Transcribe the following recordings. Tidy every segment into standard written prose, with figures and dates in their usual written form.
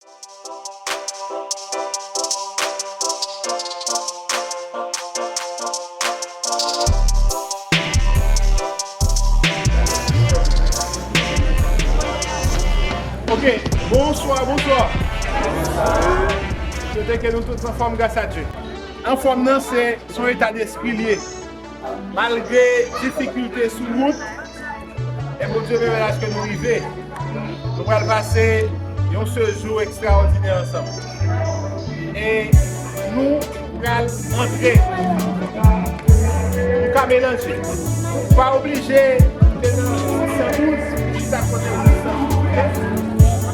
Ok, bonsoir. Je sais que nous tous en forme grâce à Dieu. En forme, c'est son état d'esprit lié. Malgré difficultés sous route, et pour Dieu, même là que nous arrivons, nous allons passer un seul jour extraordinaire ensemble. Et nous allons entrer, nous allons mélanger. Pas obligé de nous 112, juste à côté de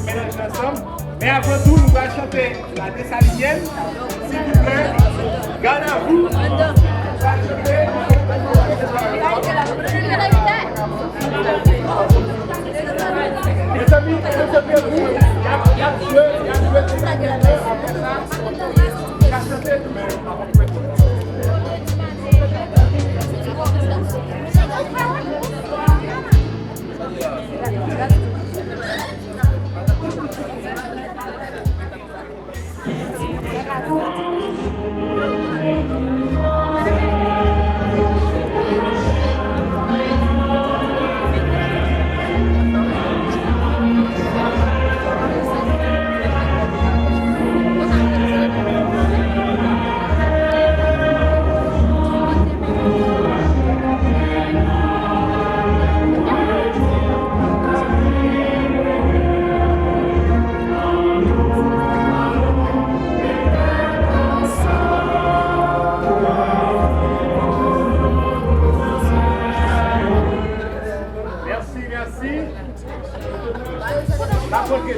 mélanger ensemble. Mais avant tout, nous allons chanter la dessalinienne. S'il vous plaît, garde à vous. Les amis, concentrez-vous. Il y a deux, après ça,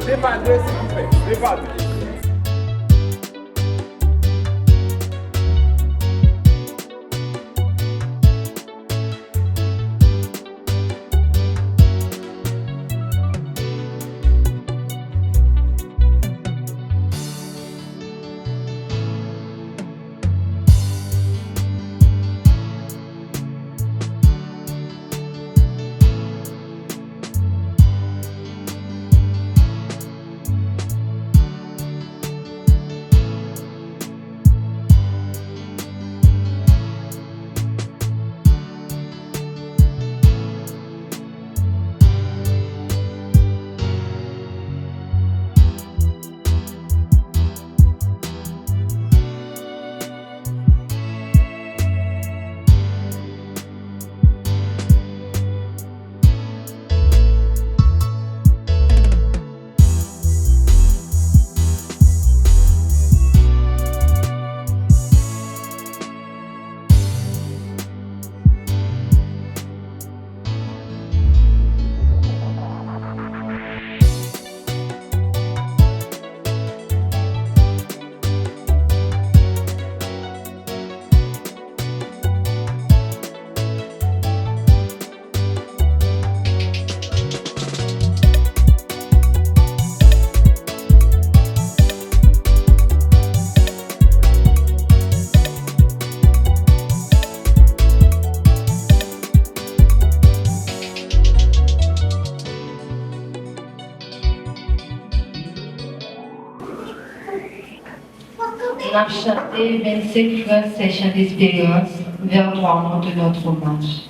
Débattre, s'il vous plaît. Débattre. On a chanté 25 phrases sessions d'espérance vers toi monte notre hommage.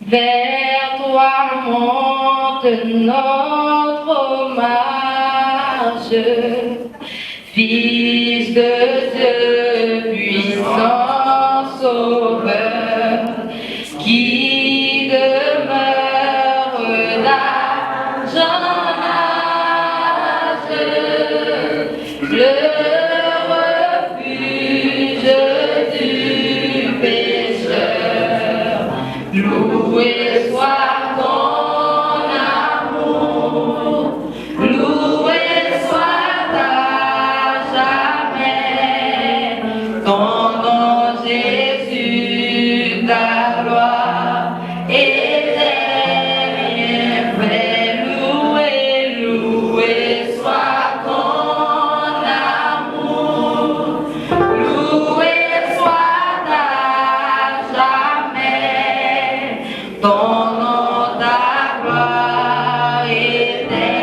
Vers toi monte notre hommage, Fils de Dieu, puissant sauveur, qui demeure d'âge en âge, le refuge du pécheur. Loué soit ton amour, loué soit à jamais ton nom Jésus, ta gloire éternelle. Loué, loué soit ton amour, loué soit à jamais ton nom, ta gloire éternelle.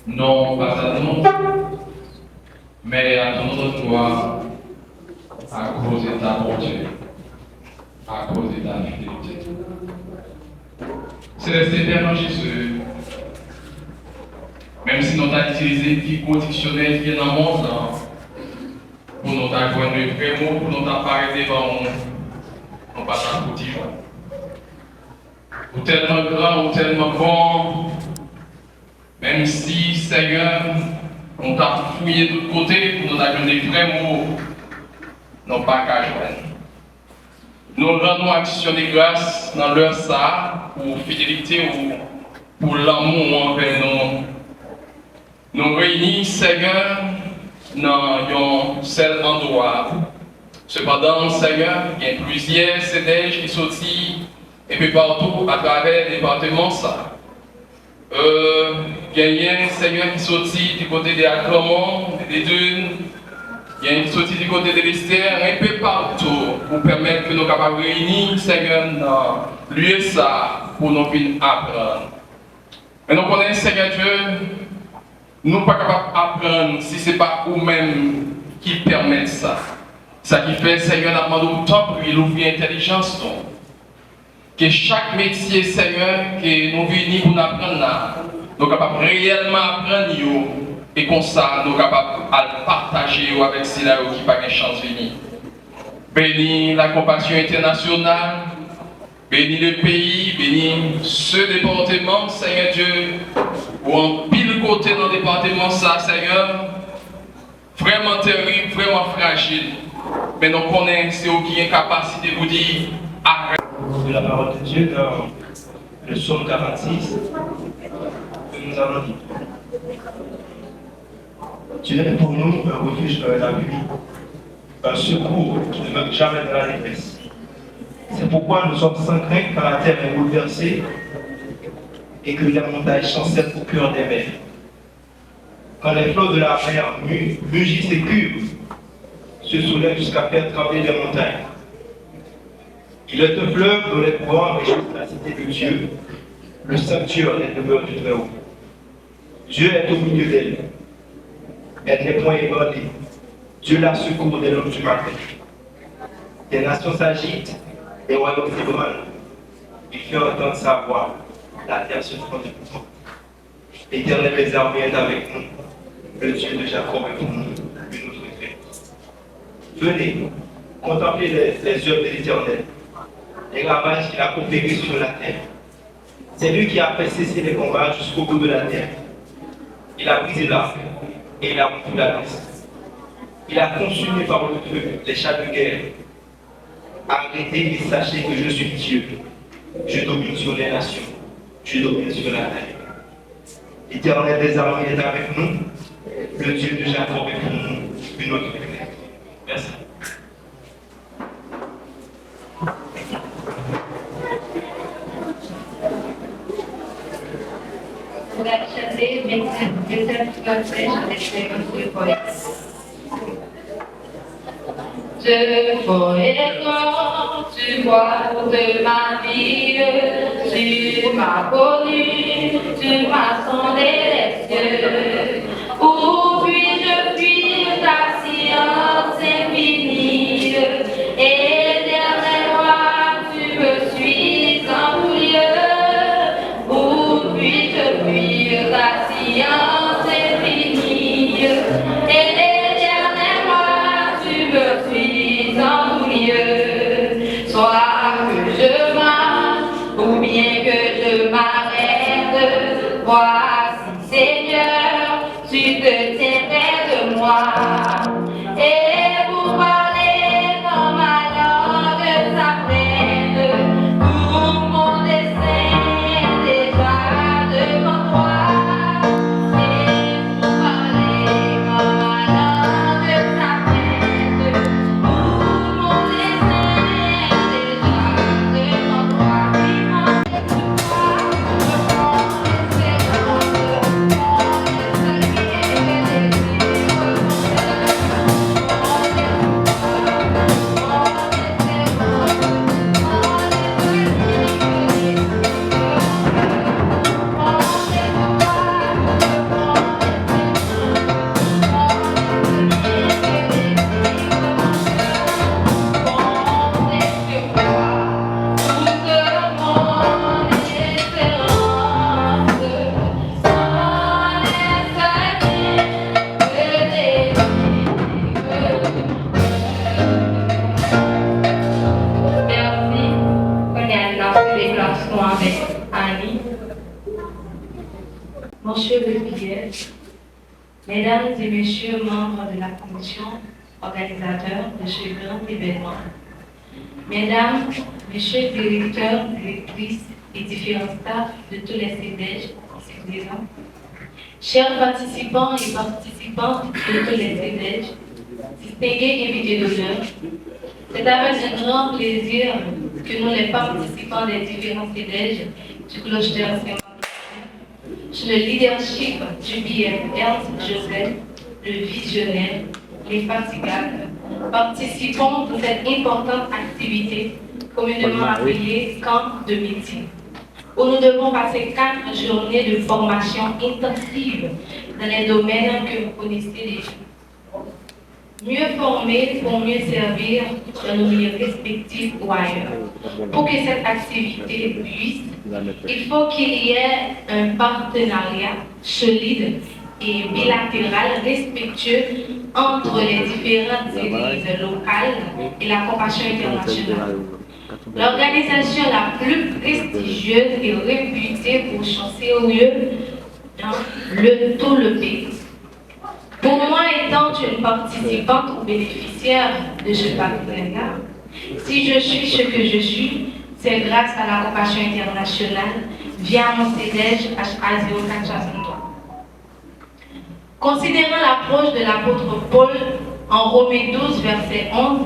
non pas à nous, mais à notre toi, à cause de ta bonté, à cause de ta fidélité. Céleste Père Jésus, même si nous avons utilisé des conditionnels qui sont dans le monde, pour nous avoir de vrais mots, pour nous apparaître devant nous, nous ne pas t'apporter. Ou tellement grand, ou tellement bon, même si, Seigneur, on t'a fouillé de tous côtés pour nous avoir des vrais mots, non pas qu'à joindre. Nous rendons action de grâce dans leur ça, pour fidélité ou pour l'amour envers nous. Nous réunis, Seigneur, dans un seul endroit. Cependant, Seigneur, il y a plusieurs CDJ qui sortent et puis partout à travers le département ça. Il y a un Seigneur qui sortit du côté des Acremont, des Dunes, il y a une sortie du côté de l'Esther, un peu partout pour permettre que nous capables de réunir, Seigneur, dans lieu ça pour nous apprendre. Mais nous connaissons, Seigneur Dieu, nous ne sommes pas capables d'apprendre si ce n'est pas nous-mêmes qui permettent ça. Ça qui fait, Seigneur, nous demandons autant pour lui ouvrir l'intelligence. Que chaque métier, Seigneur, que nous venons pour apprendre là, nous sommes capables réellement apprendre et comme ça, nous sommes capables de partager avec ceux qui n'ont pas de chance de venir. Bénis la compassion internationale, bénis le pays, bénis ce département, Seigneur Dieu, ou en pile côté dans le département, ça, Seigneur, vraiment terrible, vraiment fragile. Mais nous connaissons ceux qui ont une capacité de vous dire arrête. De la parole de Dieu dans le psaume 46 que nous allons lire. Dieu est pour nous un refuge dans la pluie, un secours qui ne manque jamais dans la détresse. C'est pourquoi nous sommes sans crainte quand la terre est bouleversée et que les montagnes chancellent au cœur des mers. Quand les flots de la mer mugissent et curent, se soulèvent jusqu'à faire trembler les montagnes. Il est un fleuve dont les courants réjouissent la cité de Dieu, le sanctuaire des demeures du Très-Haut. Dieu est au milieu d'elle. Elle n'est point ébranlée. Dieu la secourt des langues du matin. Les nations s'agitent, les royaumes s'ébranlent. Il fait entendre sa voix. La terre se fend de tout. L'Éternel des armées est avec nous. Le Dieu de Jacob est pour nous une autre référence. Venez, contemplez les œuvres de l'Éternel, les ravages qu'il a conférés sur la terre. C'est lui qui a fait cesser les combats jusqu'au bout de la terre. Il a brisé l'arc et il a rompu la lance. Il a consumé par le feu les chars de guerre. Arrêtez et sachez que je suis Dieu. Je domine sur les nations. Je domine sur la terre. L'Éternel des armées est avec nous. Le Dieu de Jacob est pour nous une autre référence. Merci. Vous allez chanter 27 versets dans l'expérience de poète. Je voyais quand tu vois de ma vie, tu m'as connu, tu m'as sondé les cieux. Où puis-je fuir ta science infinie? Éternel roi, tu me suis en tout lieu. Où puis-je fuir ta science infinie? Éternel roi, tu me suis en tout lieu. Soit que je marche, ou bien que je m'arrête, voici Seigneur, tu te tiens près de moi. Et vous parlez dans ma langue s'apprenne, tout mon dessein est déjà devant toi. Et vous parlez dans ma langue s'apprenne, tout mon dessein est déjà devant toi. Je prends l'espérance, mon seul bien. Monsieur le PIEF, Mesdames et Messieurs membres de la commission organisateurs de ce grand événement, Mesdames, Messieurs les directeurs, directrices et différents staffs de tous les CEDEJ ici présents, chers participants et participantes de tous les CEDEJ, distingués invités d'honneur, c'est avec un grand plaisir que nous, les participants des différents CEDEJ du clocher Saint-Martin, sous le leadership du BF Ernst Joseph, le visionnaire, les fatigables, participons de cette importante activité communément appelée Camp de métier, où nous devons passer 4 journées de formation intensive dans les domaines que vous connaissez déjà. Mieux formés pour mieux servir dans nos milieux respectifs ou ailleurs. Pour que cette activité puisse, il faut qu'il y ait un partenariat solide et bilatéral respectueux entre les différentes églises locales et la compassion internationale. L'organisation la plus prestigieuse et réputée pour son sérieux dans tout le pays. Pour moi, étant une participante ou bénéficiaire de ce partenariat, si je suis ce que je suis, c'est grâce à la compassion internationale via mon CEDEJ HA0463. Considérant l'approche de l'apôtre Paul en Romains 12, verset 11,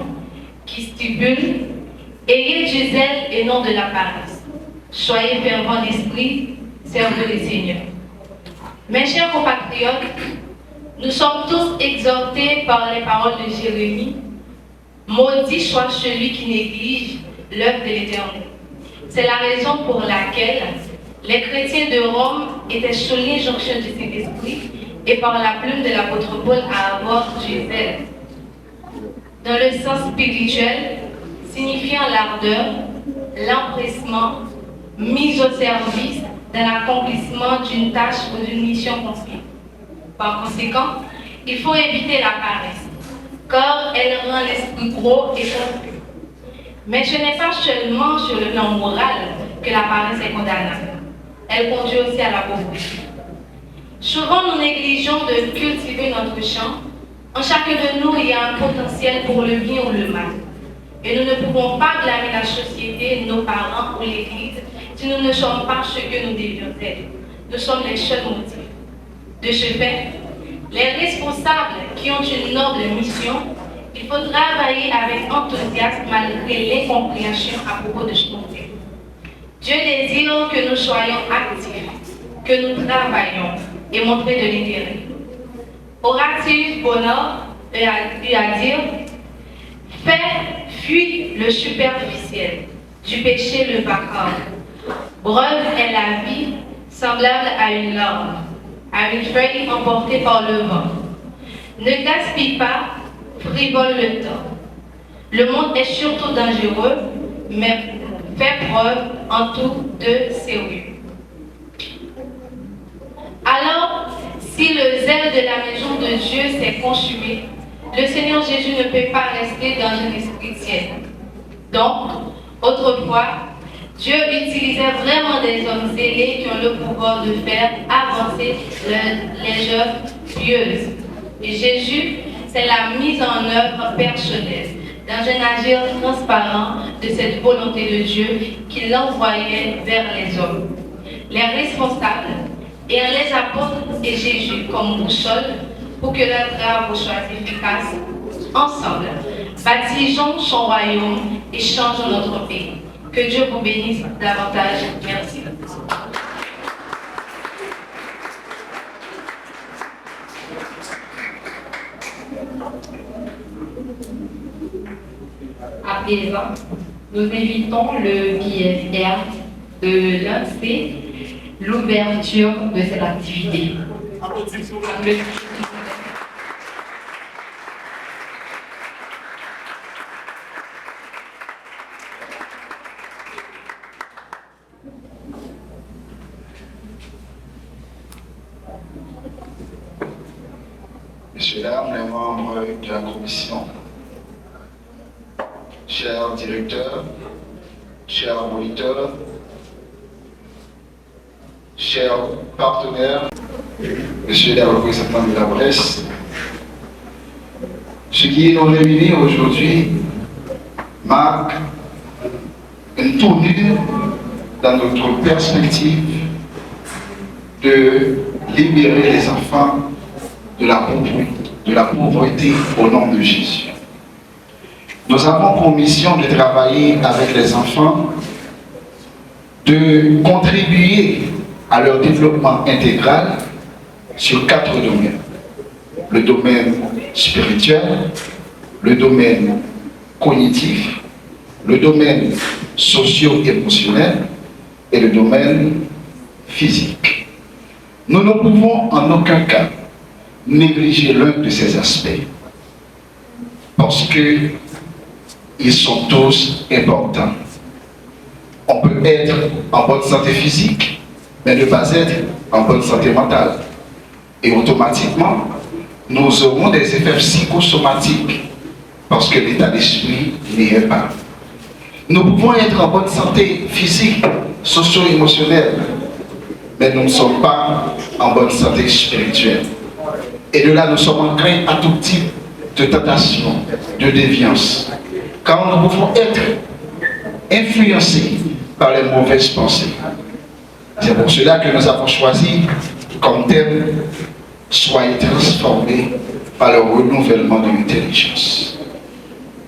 qui stipule « Ayez du zèle et non de la paresse. Soyez fervents d'esprit, servez le Seigneur. » Mes chers compatriotes, nous sommes tous exhortés par les paroles de Jérémie. Maudit soit celui qui néglige l'œuvre de l'Éternel. C'est la raison pour laquelle les chrétiens de Rome étaient sous l'injonction du Saint-Esprit et par la plume de l'apôtre Paul à avoir du zèle. Dans le sens spirituel, signifiant l'ardeur, l'empressement, mise au service dans l'accomplissement d'une tâche ou d'une mission confiée. Par conséquent, il faut éviter la paresse, car elle rend l'esprit gros et confus. Mais ce n'est pas seulement sur le plan moral que la paresse est condamnable. Elle conduit aussi à la pauvreté. Souvent, nous négligeons de cultiver notre champ. En chacun de nous, il y a un potentiel pour le bien ou le mal. Et nous ne pouvons pas blâmer la société, nos parents ou l'Église si nous ne sommes pas ce que nous devions être. Nous sommes les seuls motifs. De ce fait, les responsables qui ont une noble mission, il faut travailler avec enthousiasme malgré l'incompréhension à propos de ce qu'on fait. Dieu désire que nous soyons actifs, que nous travaillions et montrer de l'intérêt. Horatius Bonar eu à dire « Fais fuir le superficiel, du péché le vacarme. Brève est la vie, semblable à une larme, à une feuille emportée par le vent. Ne gaspille pas, frivole le temps. Le monde est surtout dangereux, mais fait preuve en tout de sérieux. » Alors, si le zèle de la maison de Dieu s'est consumé, le Seigneur Jésus ne peut pas rester dans un esprit tiède. Donc, autrefois, Dieu utilisait vraiment des hommes zélés qui ont le pouvoir de faire avancer les œuvres pieuses. Et Jésus, c'est la mise en œuvre personnelle, dans un agir transparent de cette volonté de Dieu qui l'envoyait vers les hommes. Les responsables ayant les apôtres et Jésus comme boussole pour que leurs travaux soient efficaces, ensemble, bâtissons son royaume et changeons notre pays. Que Dieu vous bénisse davantage. Merci. À présent, nous invitons le BFR de lancer l'ouverture de cette activité. Messieurs, dames, les membres de la commission, chers directeurs, chers moniteurs, chers partenaires, Monsieur les représentants de la presse, ce qui nous réunit aujourd'hui marque une tournure dans notre perspective de libérer les enfants de la pauvreté au nom de Jésus. Nous avons pour mission de travailler avec les enfants, de contribuer à leur développement intégral sur 4 domaines. Le domaine spirituel, le domaine cognitif, le domaine socio-émotionnel et le domaine physique. Nous ne pouvons en aucun cas négliger l'un de ces aspects parce qu'ils sont tous importants. On peut être en bonne santé physique, mais ne pas être en bonne santé mentale. Et automatiquement, nous aurons des effets psychosomatiques parce que l'état d'esprit n'y est pas. Nous pouvons être en bonne santé physique, socio-émotionnelle, mais nous ne sommes pas en bonne santé spirituelle. Et de là, nous sommes enclins à tout type de tentation, de déviance. Car nous pouvons être influencés par les mauvaises pensées. C'est pour cela que nous avons choisi comme thème « Soyez transformés par le renouvellement de l'intelligence ».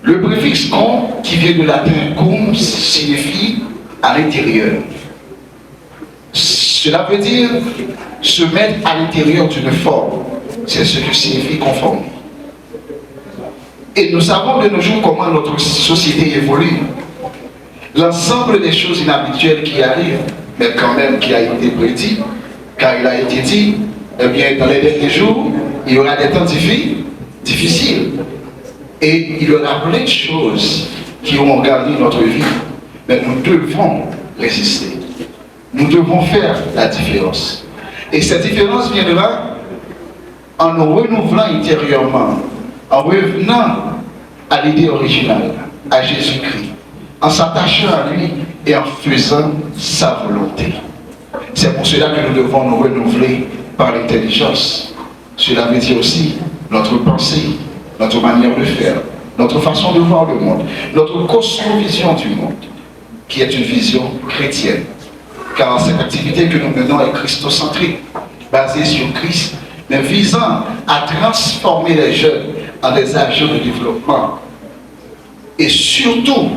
Le préfixe « con » qui vient de latin « cum » signifie « à l'intérieur ». Cela veut dire se mettre à l'intérieur d'une forme. C'est ce que signifie conformer. Et nous savons de nos jours comment notre société évolue. L'ensemble des choses inhabituelles qui arrivent, mais quand même qui a été prédit, car il a été dit, eh bien, dans les derniers jours, il y aura des temps difficiles. Et il y aura plein de choses qui vont garder notre vie. Mais nous devons résister. Nous devons faire la différence. Et cette différence viendra en nous renouvelant intérieurement, en revenant à l'idée originale, à Jésus-Christ, en s'attachant à lui et en faisant sa volonté. C'est pour cela que nous devons nous renouveler par l'intelligence. Cela veut dire aussi notre pensée, notre manière de faire, notre façon de voir le monde, notre cosmovision du monde, qui est une vision chrétienne. Car cette activité que nous menons est christocentrique, basée sur Christ, mais visant à transformer les jeunes en des agents de développement et surtout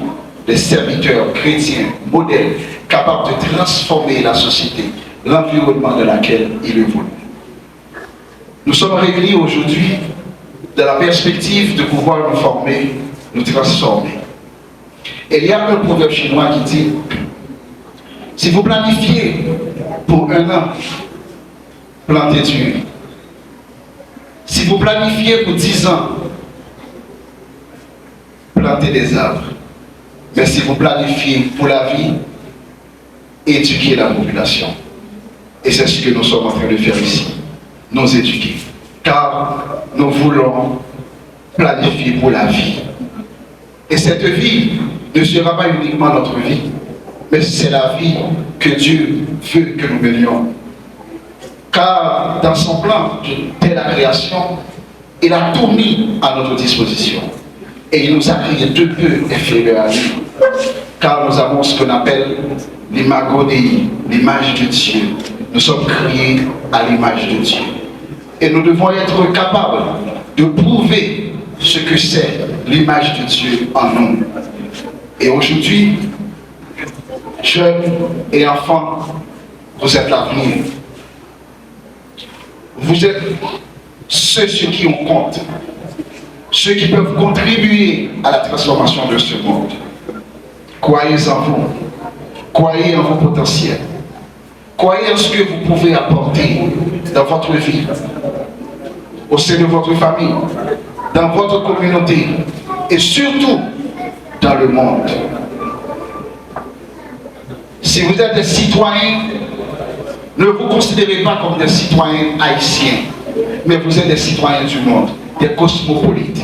des serviteurs chrétiens, modèles, capables de transformer la société, l'environnement dans lequel ils évoluent. Nous sommes réunis aujourd'hui dans la perspective de pouvoir nous former, nous transformer. Et il y a un proverbe chinois qui dit, si vous planifiez pour 1 an, plantez du riz. Si vous planifiez pour 10 ans, plantez des arbres. Mais si vous planifiez pour la vie, éduquez la population. Et c'est ce que nous sommes en train de faire ici. Nous éduquer. Car nous voulons planifier pour la vie. Et cette vie ne sera pas uniquement notre vie, mais c'est la vie que Dieu veut que nous menions. Car dans son plan, dès la création, il a tout mis à notre disposition. Et il nous a créé de peu inférieurs à lui. Car nous avons ce qu'on appelle l'imago Dei, l'image de Dieu. Nous sommes créés à l'image de Dieu. Et nous devons être capables de prouver ce que c'est l'image de Dieu en nous. Et aujourd'hui, jeunes et enfants, vous êtes l'avenir. Vous êtes ceux sur qui on compte, ceux qui peuvent contribuer à la transformation de ce monde. Croyez en vous, croyez en vos potentiels, croyez en ce que vous pouvez apporter dans votre vie, au sein de votre famille, dans votre communauté et surtout dans le monde. Si vous êtes des citoyens, ne vous considérez pas comme des citoyens haïtiens, mais vous êtes des citoyens du monde, des cosmopolites.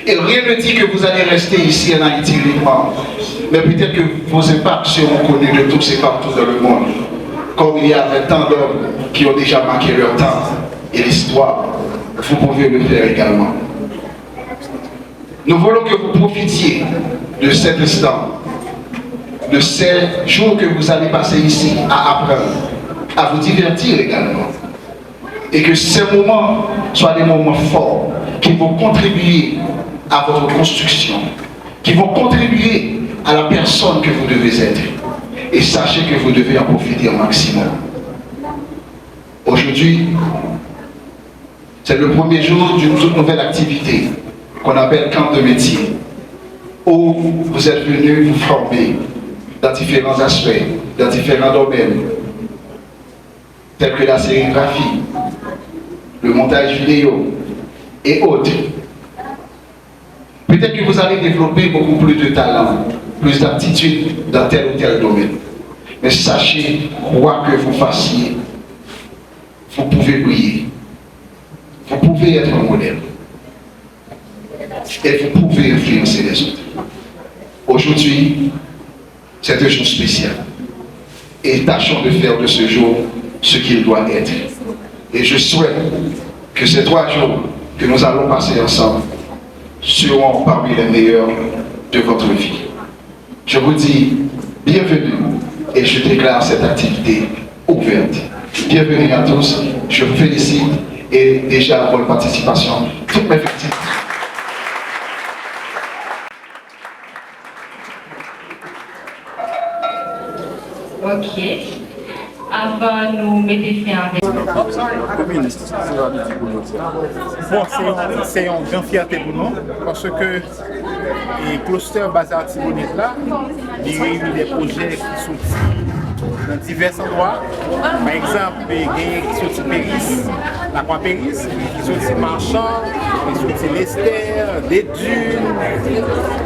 Et rien ne dit que vous allez rester ici en Haïti uniquement, mais peut-être que vos impacts seront connus de tous et partout dans le monde. comme il y avait tant d'hommes qui ont déjà marqué leur temps et l'histoire, vous pouvez le faire également. Nous voulons que vous profitiez de cet instant, de ces jours que vous allez passer ici à apprendre, à vous divertir également. Et que ces moments soient des moments forts qui vont contribuer à votre construction, qui vont contribuer à la personne que vous devez être. Et sachez que vous devez en profiter au maximum. Aujourd'hui, c'est le premier jour d'une toute nouvelle activité qu'on appelle camp de métier, où vous êtes venus vous former dans différents aspects, dans différents domaines, tels que la sérigraphie, le montage vidéo et autres. Peut-être que vous allez développer beaucoup plus de talent, plus d'aptitude dans tel ou tel domaine. Mais sachez, quoi que vous fassiez, vous pouvez briller. Vous pouvez être un modèle. Et vous pouvez influencer les autres. Aujourd'hui, c'est un jour spécial. Et tâchons de faire de ce jour ce qu'il doit être. Et je souhaite que ces 3 jours que nous allons passer ensemble seront parmi les meilleurs de votre vie. Je vous dis bienvenue et je déclare cette activité ouverte. Bienvenue à tous, je vous félicite et déjà pour la participation, toutes mes félicitations. Ok. Avant nous mettre fin avec... Bon, c'est une grande fierté pour nous parce que le cluster Bazar Tibonite là, il réunit des projets qui sont dans divers endroits. Par exemple, il y a qui sont de Péris, la Croix Péris, qui sont de Marchand, qui sont de Lester, des Dunes,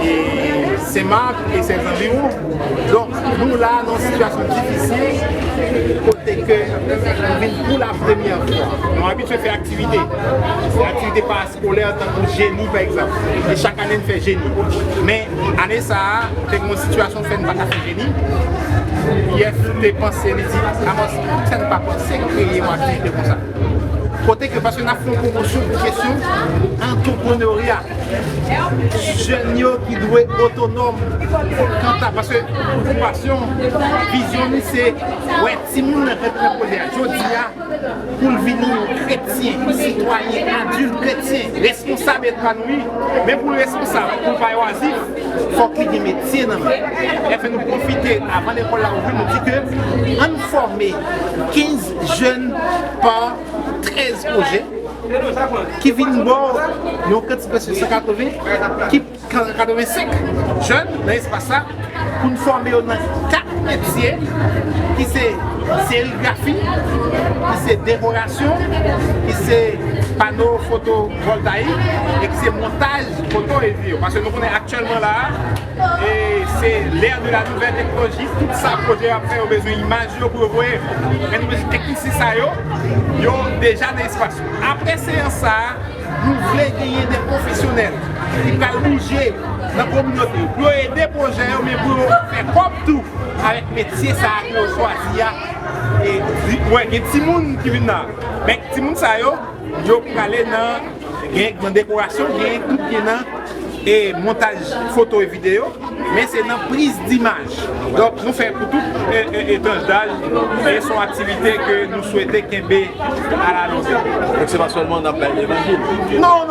et Saint-Marc et ses environs. Donc, nous là, dans une situation difficile, côté que nous venons pour la première fois. Nous avons habitué à faire activité. L'activité parascolaire, tant que génie par exemple. Et chaque année, nous faisons génie. Mais l'année, ça a fait une situation de faire génie. Hier, j'ai pensé, je dit, ça ne pas penser créer une activité comme ça. Côté que parce qu'on a fait une promotion pour question entrepreneuriat. Jeunes qui doivent être autonomes. Parce que passion, vision, c'est ouais, si nous ne réponds je dis pour venir chrétien, citoyen, adulte chrétien, responsable épanoui, mais pour le responsable, pour le pas oisif, il faut qu'il y ait des métiers dans le monde. Et fait nous profiter avant l'école là où nous dit que on former 15 jeunes par 13 projets qui viennent voir nos 180 qui 85 jeunes dans l'espace là pour nous former dans 4 métiers qui c'est sérigraphie, qui c'est décoration, qui c'est panneau photovoltaïque et qui c'est montage photo et vidéo. Parce que nous sommes actuellement là et c'est l'ère de la nouvelle technologie. Tout ça, projet après, on a besoin d'images pour voir. Mais nous avons techniciens qui ont déjà dans l'espace. Après séance, nous voulons gagner des professionnels qui peuvent bouger dans la communauté pour aider des projets, mais pour faire comme tout avec le métier ça qu'on choisit. Et ouais, il y a des gens qui viennent là. Mais les gens qui peuvent aller dans la décoration, tout qui est dans et montage photo et vidéo, mais c'est dans la prise d'image. Donc nous faisons pour tout étage d'âge et son activité que nous souhaitons qu'aimer à la longue. Donc c'est pas seulement dans l'évangile. Non.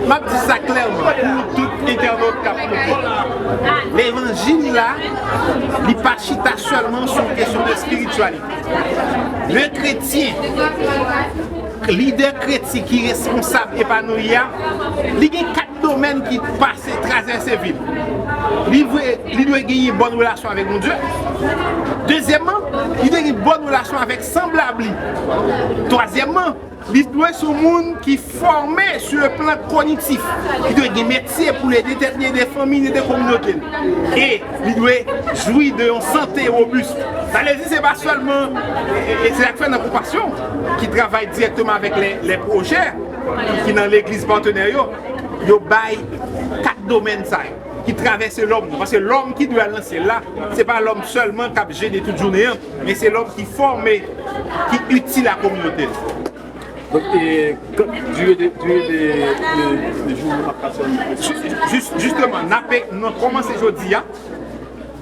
Je dis ça clairement pour tout internaute qui a compris. L'évangile là, il ne passe pas seulement sur une question de spiritualité. Le chrétien, leader chrétien qui est responsable épanoui, il y a 4 domaines qui passent à travers ces villes. Il doit gagner une bonne relation avec mon Dieu. Deuxièmement, il doit gagner une bonne relation avec semblable. Troisièmement, il doit être un monde qui est formé sur le plan cognitif. Il doit gagner un métier pour les déterminer des familles et des communautés. Et il doit jouir d'une santé robuste. Ça veut dire que ce n'est pas seulement, et c'est la fin de la compassion, qui travaille directement avec les projets, qui dans l'église partenaire, il y a 4 domaines. qui traverse l'homme. Parce que l'homme qui doit lancer là, ce n'est pas l'homme seulement qui a gêné toute journée, mais c'est l'homme qui forme, qui utile la communauté. Donc, et durée des jours, Justement, nous avons commencé aujourd'hui.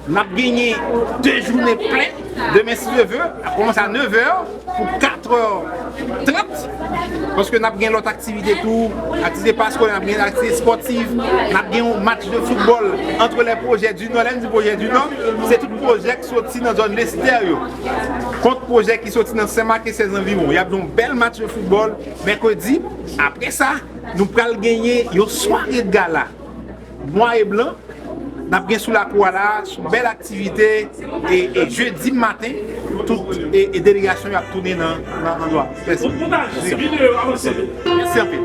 Nous avons gagné 2 journées pleines. Demain, si je veux, on commence à 9h pour 4h30. Parce que nous avons gagné l'autre activité, tout, activité pastorale, nous avons gagné l'activité sportive, nous avons gagné un match de football entre les projets du Nord. L'un du projet du Nord, c'est tout projet qui sorti dans la zone l'extérieur. Contre projet qui sorti dans Saint-Marc et ses environs. Il y a un bel match de football mercredi. Après ça, nous allons gagner une soirée de gala. Noir et blanc. Nous avons bien sous la cour là, une belle activité et jeudi matin, toute délégation a tourné dans l'endroit. Merci. Merci un peu.